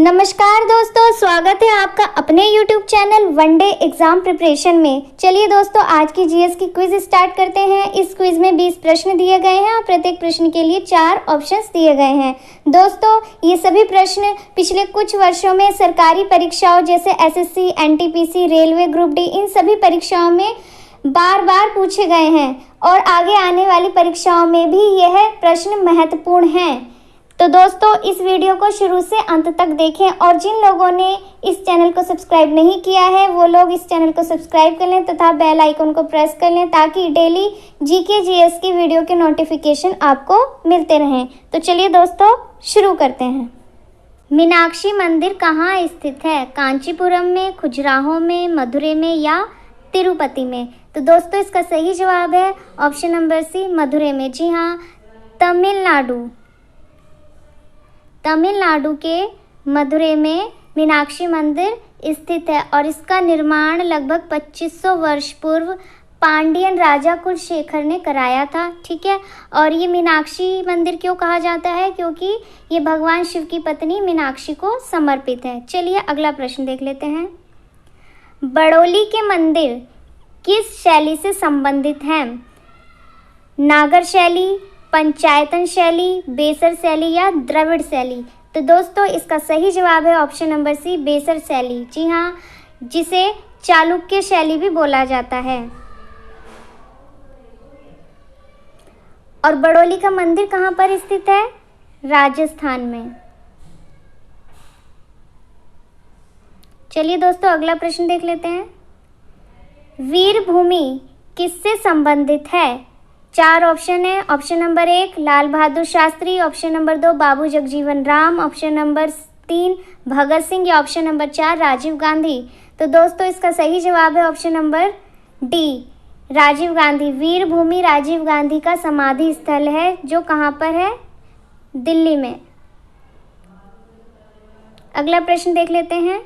नमस्कार दोस्तों, स्वागत है आपका अपने YouTube channel one day exam preparation में। चलिए दोस्तों, आज की जीएस की क्विज स्टार्ट करते हैं। इस क्विज में 20 प्रश्न दिए गए हैं और प्रत्येक प्रश्न के लिए 4 ऑप्शंस दिए गए हैं। दोस्तों, ये सभी प्रश्न पिछले कुछ वर्षों में सरकारी परीक्षाओं जैसे SSC, NTPC, railway, group D, इन सभी परीक्षाओं में बार बार पूछे गए हैं और आगे आने वाली परीक्षाओं में भी यह प्रश्न महत्वपूर्ण हैं। तो दोस्तों, इस वीडियो को शुरू से अंत तक देखें और जिन लोगों ने इस चैनल को सब्सक्राइब नहीं किया है वो लोग इस चैनल को सब्सक्राइब कर लें तथा बेल आइकन को प्रेस कर लें ताकि डेली जीके जीएस की वीडियो के नोटिफिकेशन आपको मिलते रहें। तो चलिए दोस्तों, शुरू करते हैं। मीनाक्षी मंदिर कहाँ स्थित है? कांचीपुरम में, खजुराहो में, मदुरै में या तिरुपति में? तो दोस्तों, इसका सही जवाब है ऑप्शन नंबर सी, मदुरै में। जी हाँ, तमिलनाडु के मदुरै में मीनाक्षी मंदिर स्थित है और इसका निर्माण लगभग 2500 वर्ष पूर्व पांड्यन राजा कुलशेखर ने कराया था। ठीक है, और ये मीनाक्षी मंदिर क्यों कहा जाता है? क्योंकि ये भगवान शिव की पत्नी मीनाक्षी को समर्पित है। चलिए अगला प्रश्न देख लेते हैं। बड़ौली के मंदिर किस शैली से संबंधित हैं? नागर शैली, पंचायतन शैली, बेसर शैली या द्रविड़ शैली? तो दोस्तों, इसका सही जवाब है ऑप्शन नंबर सी, बेसर शैली। जी हाँ, जिसे चालुक्य शैली भी बोला जाता है। और बड़ौली का मंदिर कहाँ पर स्थित है? राजस्थान में। चलिए दोस्तों, अगला प्रश्न देख लेते हैं। वीरभूमि किससे संबंधित है? 4 ऑप्शन है। Option number 1 Lal Bahadur Shastri, option number 2 बाबू जगजीवन राम, ऑप्शन नंबर 3 भगत सिंह या ऑप्शन नंबर 4 राजीव गांधी? तो दोस्तों, इसका सही जवाब है option number D, Rajiv Gandhi. Veerbhumi Rajiv Gandhi का समाधि स्थल है जो कहाँ पर है? दिल्ली में। अगला प्रश्न देख लेते हैं।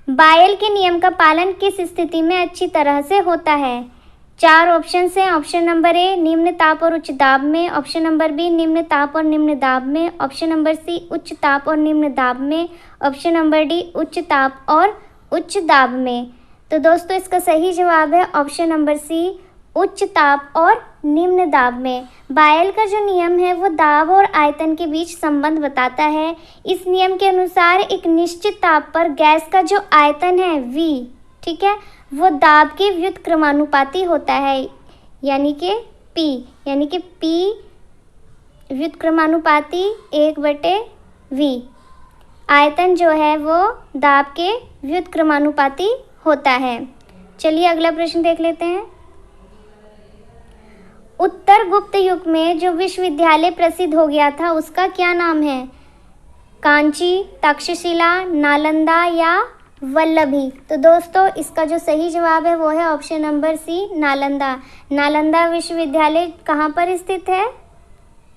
बायल के नियम का पालन किस स्थिति में अच्छी तरह से होता है? 4 ऑप्शन हैं। ऑप्शन नंबर ए निम्न ताप और उच्च दाब में, ऑप्शन नंबर बी निम्न ताप और निम्न दाब में, ऑप्शन नंबर सी उच्च ताप और निम्न दाब में, ऑप्शन नंबर डी उच्च ताप और उच्च दाब में? तो दोस्तों, इसका सही जवाब है ऑप्शन नंबर सी, उच्च ताप और निम्न दाब में। बायल का जो नियम है वो दाब और आयतन के बीच संबंध बताता है। इस नियम के अनुसार एक निश्चित ताप पर गैस का जो आयतन है V, ठीक है, वो दाब के व्युत्क्रमानुपाती होता है, यानी कि P व्युत्क्रमानुपाती 1/V। आयतन जो है वो दाब के व्युत्क्रमानुपाती होता है। चलिए अगला प्रश्न देख लेते हैं। उत्तर गुप्त युग में जो विश्वविद्यालय प्रसिद्ध हो गया था उसका क्या नाम है? कांची, तक्षशिला, नालंदा या वल्लभी? तो दोस्तों, इसका जो सही जवाब है वो है option number C, Nalanda. Nalanda विश्वविद्यालय कहाँ पर स्थित है?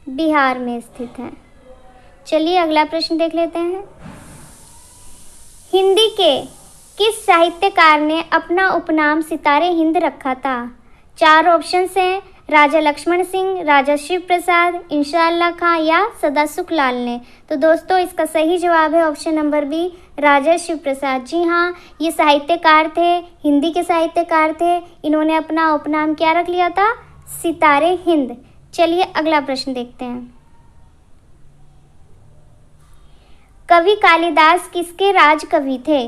बिहार में स्थित है। चलिए अगला प्रश्न देख लेते हैं। हिंदी के किस साहित्यकार ने अपना उपनाम सितारे हिंद रखा था? 4 ऑप्शन हैं। राजा लक्ष्मण सिंह, राजा शिव प्रसाद, इंशाअल्लाह खां या सदासुख लाल ने? तो दोस्तों, इसका सही जवाब है ऑप्शन नंबर बी, राजा शिव प्रसाद। जी हाँ, ये साहित्यकार थे, हिंदी के साहित्यकार थे। इन्होंने अपना उपनाम क्या रख लिया था? सितारे हिंद। चलिए अगला प्रश्न देखते हैं। कवि कालिदास किसके राज कवि थे?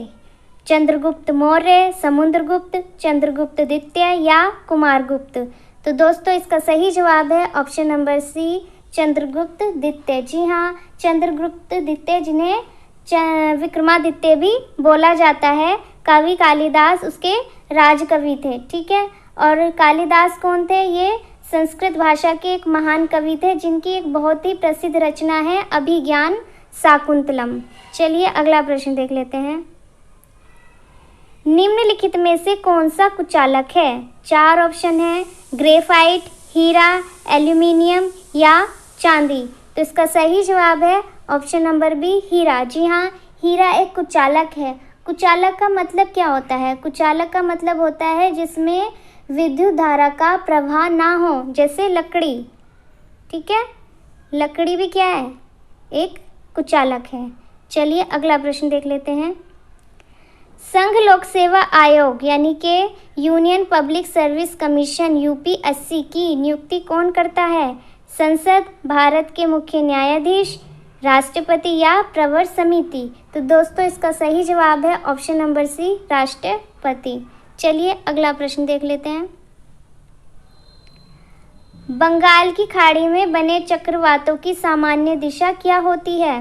चंद्रगुप्त मौर्य, समुद्रगुप्त, चंद्रगुप्त द्वितीय या कुमारगुप्त? तो दोस्तों, इसका सही जवाब है ऑप्शन नंबर सी, चंद्रगुप्त द्वितीय। जी हाँ, चंद्रगुप्त द्वितीय, जिन्हें विक्रमादित्य भी बोला जाता है। कवि कालिदास उसके राजकवि थे। ठीक है, और कालिदास कौन थे? ये संस्कृत भाषा के एक महान कवि थे जिनकी एक बहुत ही प्रसिद्ध रचना है अभिज्ञान शाकुंतलम। चलिए अगला प्रश्न देख लेते हैं। निम्नलिखित में से कौन सा कुचालक है? 4 ऑप्शन है। ग्रेफाइट, हीरा, एल्यूमिनियम या चांदी? तो इसका सही जवाब है ऑप्शन नंबर बी, हीरा। जी हाँ, हीरा एक कुचालक है। कुचालक का मतलब क्या होता है? कुचालक का मतलब होता है जिसमें विद्युत धारा का प्रवाह ना हो, जैसे लकड़ी। ठीक है, लकड़ी भी क्या है? एक कुचालक है। चलिए अगला प्रश्न देख लेते हैं। संघ लोक सेवा आयोग यानी कि union public service commission UPSC की नियुक्ति कौन करता है? संसद, भारत के मुख्य न्यायाधीश, राष्ट्रपति या प्रवर समिति? तो दोस्तों इसका सही जवाब है ऑप्शन नंबर सी, राष्ट्रपति। चलिए अगला प्रश्न देख लेते हैं। बंगाल की खाड़ी में बने चक्रवातों की सामान्य दिशा क्या होती है?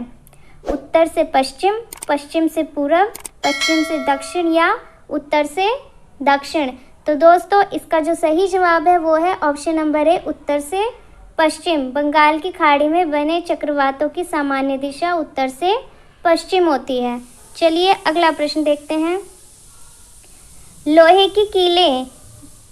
उत्तर से पश्चिम, पश्चिम से पूरब, पश्चिम से दक्षिण या उत्तर से दक्षिण? तो दोस्तों इसका जो सही जवाब है वो है ऑप्शन नंबर ए, उत्तर से पश्चिम। बंगाल की खाड़ी में बने चक्रवातों की सामान्य दिशा उत्तर से पश्चिम होती है। चलिए अगला प्रश्न देखते हैं। लोहे की कीलें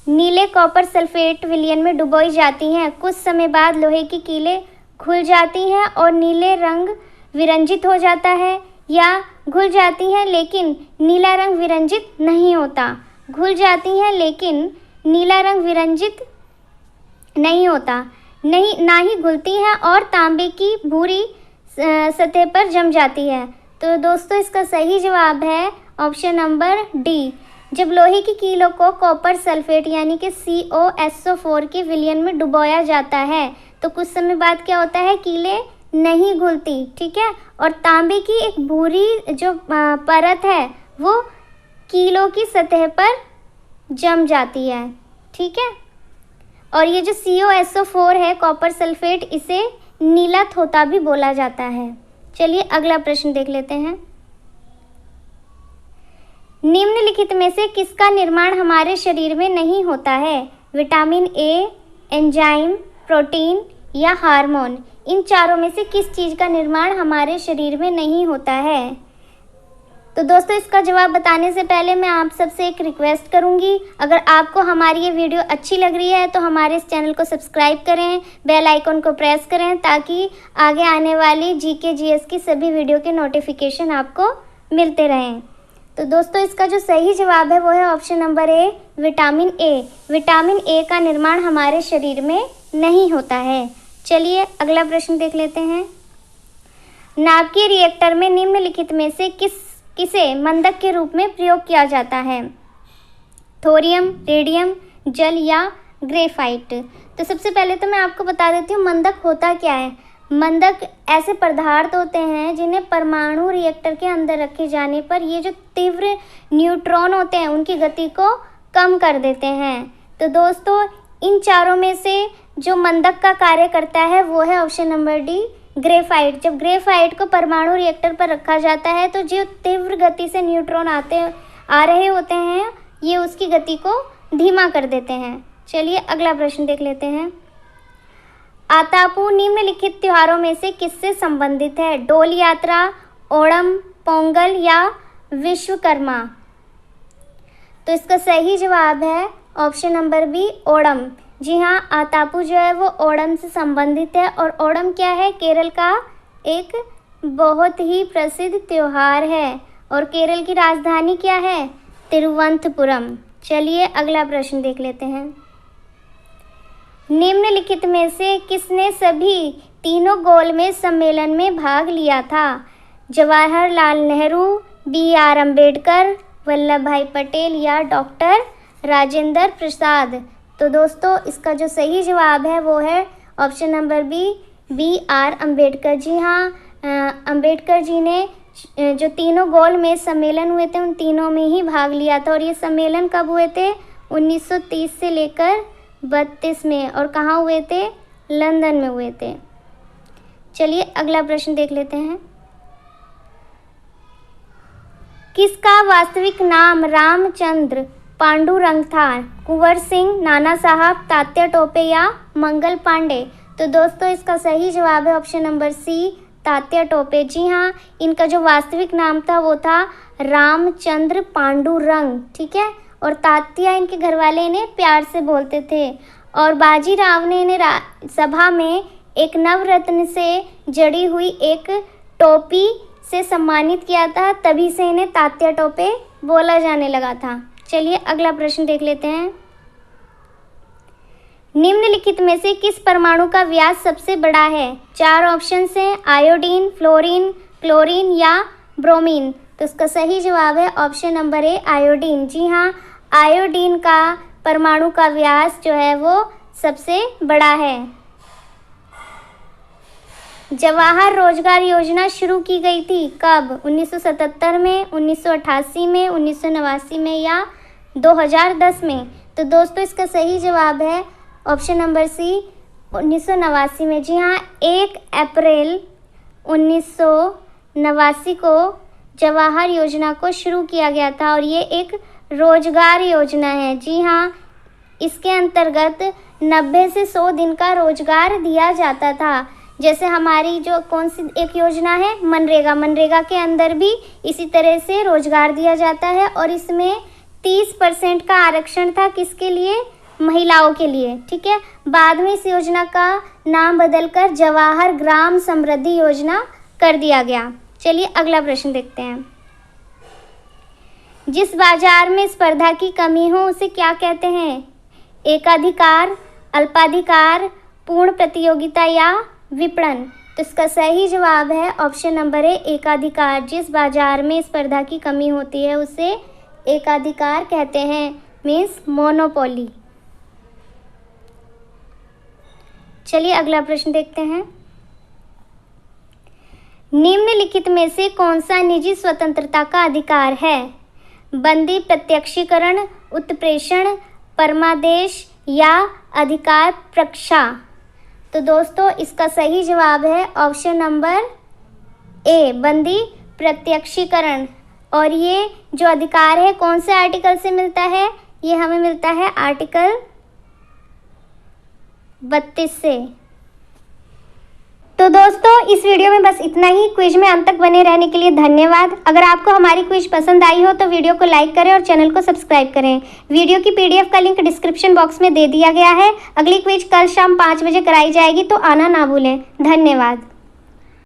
नीले कॉपर सल्फेट विलयन में डुबोई जाती हैं। कुछ समय बाद लोहे की कीलें घुल जाती हैं और नीले रंग विरंजित हो जाता है, या घुल जाती हैं लेकिन नीला रंग विरंजित नहीं होता? घुल जाती हैं लेकिन नीला रंग विरंजित नहीं होता, नहीं ना ही घुलती हैं और तांबे की भूरी सतह पर जम जाती है। तो दोस्तों इसका सही जवाब है ऑप्शन नंबर डी। जब लोहे की कीलों को कॉपर सल्फेट यानी कि COSO4 के विलयन में डुबोया जाता है तो कुछ समय बाद क्या होता है, कीलें नहीं घुलती, ठीक है, और तांबे की एक भूरी जो परत है वो कीलों की सतह पर जम जाती है, ठीक है। और ये जो COSO4 है कॉपर सल्फेट, इसे नीला थोथा भी बोला जाता है। चलिए अगला प्रश्न देख लेते हैं। निम्नलिखित में से किसका निर्माण हमारे शरीर में नहीं होता है? विटामिन ए, एंजाइम, प्रोटीन या हार्मोन? इन चारों में से किस चीज़ का निर्माण हमारे शरीर में नहीं होता है? तो दोस्तों इसका जवाब बताने से पहले मैं आप सबसे एक रिक्वेस्ट करूंगी, अगर आपको हमारी ये वीडियो अच्छी लग रही है तो हमारे इस चैनल को सब्सक्राइब करें, बेल आइकन को प्रेस करें ताकि आगे आने वाली जीके जीएस की सभी वीडियो के नोटिफिकेशन आपको मिलते रहें। तो दोस्तों इसका जो सही जवाब है वो है option number A, vitamin A. Vitamin A का निर्माण हमारे शरीर में नहीं होता है। चलिए अगला प्रश्न देख लेते हैं। नाभिकीय रिएक्टर में निम्नलिखित में से किसे मंदक के रूप में प्रयोग किया जाता है? थोरियम, रेडियम, जल या ग्रेफाइट? तो सबसे पहले तो मैं आपको बता देती हूँ मंदक होता क्या है। मंदक ऐसे पदार्थ होते हैं जिन्हें परमाणु रिएक्टर के अंदर रखे जाने पर ये जो तीव्र न्यूट्रॉन होते हैं उनकी गति को कम कर देते हैं। तो दोस्तों इन चारों में से जो मंदक का कार्य करता है वो है ऑप्शन नंबर डी, ग्रेफाइट। जब ग्रेफाइट को परमाणु रिएक्टर पर रखा जाता है तो जो तीव्र गति से न्यूट्रॉन आ रहे होते हैं ये उसकी गति को धीमा कर देते हैं। चलिए अगला प्रश्न देख लेते हैं। आतापू निम्नलिखित त्योहारों में से किससे संबंधित है? डोल यात्रा, ओणम, पोंगल या विश्वकर्मा? तो इसका सही जवाब है ऑप्शन नंबर बी, ओणम। जी हाँ, आतापू जो है वो ओणम से संबंधित है और ओणम क्या है, केरल का एक बहुत ही प्रसिद्ध त्योहार है और केरल की राजधानी क्या है, तिरुवनंतपुरम। चलिए अगला प्रश्न देख लेते हैं। निम्नलिखित में से किसने सभी तीनों गोलमेज सम्मेलन में भाग लिया था? जवाहरलाल नेहरू, BR अम्बेडकर, वल्लभ भाई पटेल या डॉक्टर राजेंद्र प्रसाद? तो दोस्तों इसका जो सही जवाब है वो है option number B, BR Ambedkar. जी हाँ, अम्बेडकर जी ने जो तीनों गोलमेज सम्मेलन हुए थे उन तीनों में ही भाग लिया था और ये सम्मेलन कब हुए थे? 1930 से लेकर 32 में। और कहाँ हुए थे? लंदन में हुए थे। चलिए अगला प्रश्न देख लेते हैं। किसका वास्तविक नाम रामचंद्र पांडुरंग था? कुंवर सिंह, नाना साहब, तात्या टोपे या मंगल पांडे? तो दोस्तों इसका सही जवाब है option number C, Tatya Tope. जी हाँ, इनका जो वास्तविक नाम था वो था रामचंद्र पांडुरंग, ठीक है। और तात्या इनके घर वाले इन्हें प्यार से बोलते थे। और बाजीराव ने इन्हें सभा में एक नवरत्न से जड़ी हुई एक टोपी से सम्मानित किया था, तभी से इन्हें तात्या टोपे बोला जाने लगा था। चलिए अगला प्रश्न देख लेते हैं। निम्नलिखित में से किस परमाणु का व्यास सबसे बड़ा है? 4 ऑप्शन हैं, आयोडीन, फ्लोरीन, क्लोरीन या ब्रोमीन? तो इसका सही जवाब है ऑप्शन नंबर ए, आयोडीन। जी हाँ, आयोडीन का परमाणु का व्यास जो है वो सबसे बड़ा है। जवाहर रोजगार योजना शुरू की गई थी कब? 1977 में, 1988 में, 1989 में या 2010 में? तो दोस्तों इसका सही जवाब है ऑप्शन नंबर सी, 1989 में। जी हाँ, 1 अप्रैल 1989 को जवाहर योजना को शुरू किया गया था और ये एक रोजगार योजना है। जी हाँ, इसके अंतर्गत 90 से 100 दिन का रोजगार दिया जाता था। जैसे हमारी जो कौन सी एक योजना है, मनरेगा, मनरेगा के अंदर भी इसी तरह से रोजगार दिया जाता है और इसमें 30% का आरक्षण था, किसके लिए? महिलाओं के लिए। ठीक है, बाद में इस योजना का नाम बदलकर जवाहर ग्राम समृद्धि योजना कर दिया गया। चलिए अगला प्रश्न देखते हैं। जिस बाजार में स्पर्धा की कमी हो उसे क्या कहते हैं? एकाधिकार, अल्पाधिकार, पूर्ण प्रतियोगिता या विपणन? तो इसका सही जवाब है ऑप्शन नंबर ए, एकाधिकार। जिस बाजार में स्पर्धा की कमी होती है उसे एकाधिकार कहते हैं, मीन्स मोनोपोली। चलिए अगला प्रश्न देखते हैं। निम्नलिखित में से कौन सा निजी स्वतंत्रता का अधिकार है? बंदी प्रत्यक्षीकरण, उत्प्रेषण, परमादेश या अधिकार प्रक्षा? तो दोस्तों इसका सही जवाब है ऑप्शन नंबर ए, बंदी प्रत्यक्षीकरण। और ये जो अधिकार है कौन से आर्टिकल से मिलता है? ये हमें मिलता है आर्टिकल 32 से। तो दोस्तों इस वीडियो में बस इतना ही। क्विज में अंत तक बने रहने के लिए धन्यवाद। अगर आपको हमारी क्विज पसंद आई हो तो वीडियो को लाइक करें और चैनल को सब्सक्राइब करें। वीडियो की PDF का लिंक डिस्क्रिप्शन बॉक्स में दे दिया गया है। अगली क्विज कल शाम 5 बजे कराई जाएगी, तो आना ना भूलें। धन्यवाद।